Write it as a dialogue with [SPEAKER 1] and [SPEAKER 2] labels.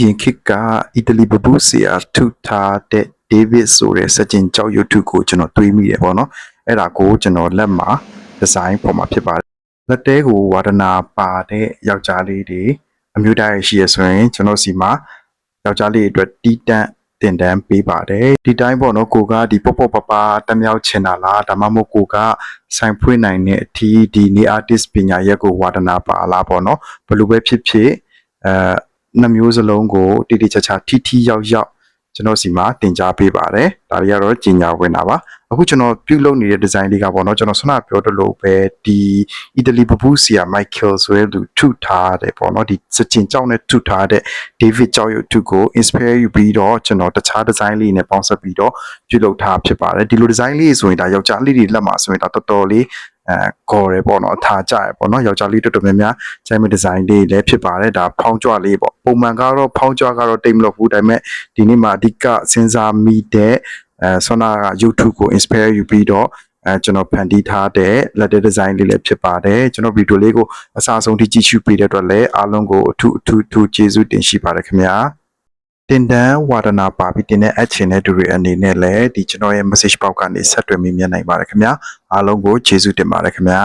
[SPEAKER 1] ရင်ခေတ်ကအီတလီပပူးဆရာထုထားတဲ့ David ဆိုတဲ့စကြင်ကြောက်ရုပ်ထုကိုကျွန်တော်တွေးမိတယ်ပေါ့နော်အဲ့ဒါကိုကျွန်တော်လက်မှာဒီဇိုင်းပေါ်မှာဖြစ်ပါတယ်လက်တဲကိုဝါဒနာပါတဲ့ယောက်ျားလေးတွေအမျိုးသားရရှိရဆိုရင်ကျွန်တော်စီမှာယောက်ျားလေးအတွက်တီးတန့်တင်တန်းပေးပါတယ်ဒီတိုင်းပေါ့နော်ကိုကဒီပေါ့ပေါ့ပပတမြောက်ချင်တာလားဒါမှမဟုတ်ကိုကဆိုင်ဖွင့်နိုင်တဲ့အထီးဒီနေ artist ပညာရက်ကိုဝါဒနာပါလားပေါ့နော်ဘယ်လိုပဲဖြစ်ဖြစ်နှစ်မျိုးစလုံးကိုတိတိကျကျထိရောက်ကျွန်တော်စီမှာတင် जा ပေးပါတယ်ဒါတွေကတော့ကြီးညာဝင်တာပါအခုကျွန်တော်ပြုလုပ်နေတဲ့ design လေးကပေါ့နော်ကျွန်တော်ဆွမ်းပြောတလို့ပဲဒီအီတလီပပူးစီယာ Michael ဆိုတဲ့သူထုထားတယ်ပေါ့နော်ဒီစကြင်ကြောက်နဲ့ထုထားတဲ့ David ကြောက်ရုပ်ထုကို inspire ယူပြီးတော့ကျွန်တော်တခြား design လေးနဲ့ပေါင်းစပ်ပြီးတော့ပြုလုပ်ထားဖြစ်ပါတယ်ဒီလို design လေးဆိုရင်ဒါယောက်ျားလေးတွေလက်မှာဆိုရင်ဒါတော်တော်လေးခေါ်ရဲပေါ့နော်အထာကြရပေါ့နော်ယောက်ျားလေးတော်တော်များများကျိုင်းမဲ့ဒီဇိုင်းလေးလည်းဖြစ်ပါတယ်ဒါဖောင်းကြွလေးပေါ့ပုံမှန်ကတော့ဖောင်းကြွကတော့တိတ်မလို့ဘူးဒါပေမဲ့ဒီနေ့မှာအဓိကစဉ်းစားမိတဲ့ဆွမ်းနာက YouTube ကို inspire ယူပြီးတော့ကျွန်တော်ဖန်တီးထားတဲ့ letter design လေးလည်းဖြစ်ပါတယ်ကျွန်တော်ဗီဒီယိုလေးကိုအစားဆုံးထိကြည့်ရှုပေးတဲ့အတွက်လည်းအားလုံးကိုအထူးကျေးဇူးတင်ရှိပါတယ်ခင်ဗျာတင်တန်းဝါဒနာပါပြီးတင်တဲ့အချင်းတဲ့သူတွေအနေနဲ့လည်းဒီကျွန်တော်ရဲ့ message box ကနေဆက်သွယ်မိမြင်နိုင်ပါတယ်ခင်ဗျာအားလုံးကိုကျေးဇူးတင်ပါတယ်ခင်ဗျာ